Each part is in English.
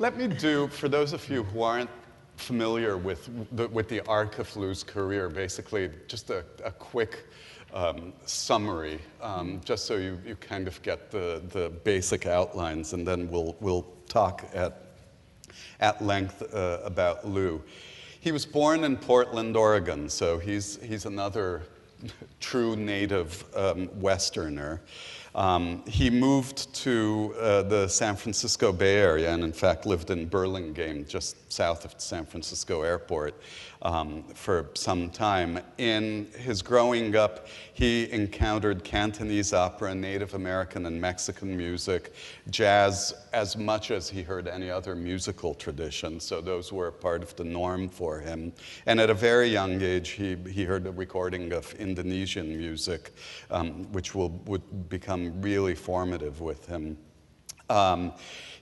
Let me do, for those of you who aren't familiar with the arc of Lou's career, basically just a quick summary, just so you kind of get the basic outlines, and then we'll talk at length about Lou. He was born in Portland, Oregon, so he's another true native Westerner. He moved to the San Francisco Bay Area and in fact lived in Burlingame, just south of San Francisco Airport, for some time. In his growing up, he encountered Cantonese opera, Native American and Mexican music, jazz, as much as he heard any other musical tradition, so those were part of the norm for him. And at a very young age, he heard a recording of Indonesian music, which would become really formative with him.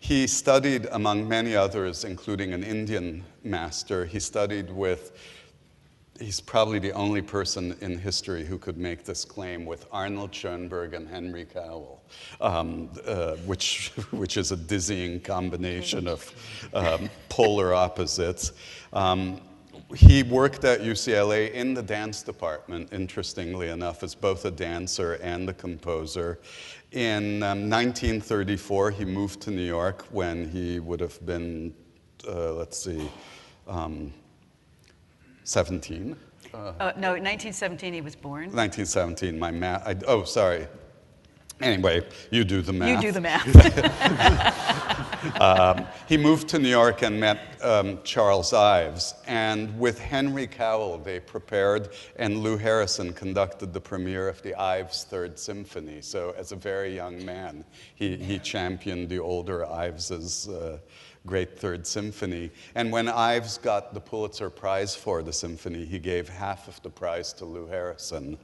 He studied, among many others, including an Indian master, he studied with, he's probably the only person in history who could make this claim, with Arnold Schoenberg and Henry Cowell, which is a dizzying combination of polar opposites. He worked at UCLA in the dance department, interestingly enough, as both a dancer and a composer. In 1934, he moved to New York when he would have been, 17. No, in 1917 he was born. 1917, my math, oh, sorry. Anyway, you do the math. You do the math. He moved to New York and met Charles Ives, and with Henry Cowell they prepared, and Lou Harrison conducted the premiere of the Ives Third Symphony. So as a very young man, he championed the older Ives's great Third Symphony. And when Ives got the Pulitzer Prize for the symphony, he gave half of the prize to Lou Harrison.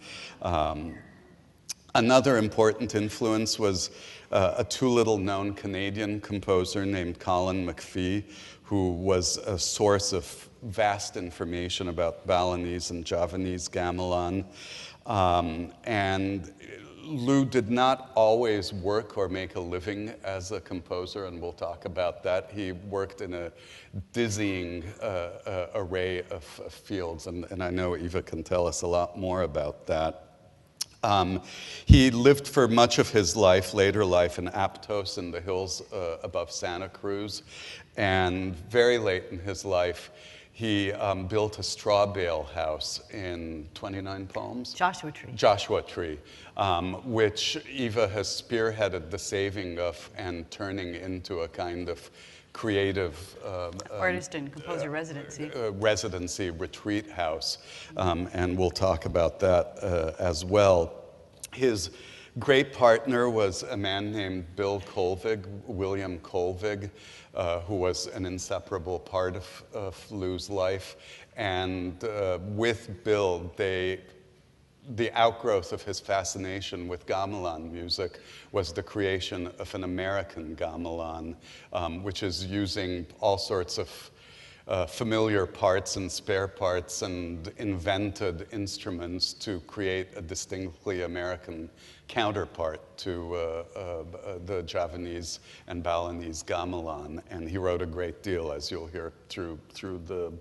Another important influence was a too little known Canadian composer named Colin McPhee, who was a source of vast information about Balinese and Javanese gamelan. And Lou did not always work or make a living as a composer, and we'll talk about that. He worked in a dizzying array of fields, and I know Eva can tell us a lot more about that. He lived for much of his life, later life, in Aptos in the hills above Santa Cruz. And very late in his life, he built a straw bale house in 29 Palms? Joshua Tree. Joshua Tree, which Eva has spearheaded the saving of and turning into a kind of creative artist and composer residency retreat house, and we'll talk about that as well. His great partner was a man named Bill Colvig, William Colvig, who was an inseparable part of Lou's life, and with Bill, the outgrowth of his fascination with gamelan music was the creation of an American gamelan, which is using all sorts of familiar parts and spare parts and invented instruments to create a distinctly American counterpart to the Javanese and Balinese gamelan. And he wrote a great deal, as you'll hear through the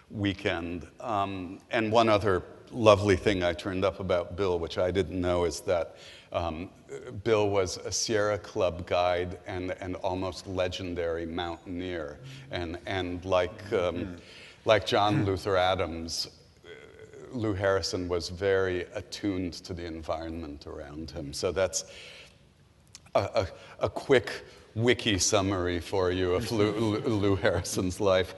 weekend. And one other lovely thing I turned up about Bill, which I didn't know, is that Bill was a Sierra Club guide and almost legendary mountaineer. And like John Luther Adams, Lou Harrison was very attuned to the environment around him. So that's a quick wiki summary for you of Lou Harrison's life.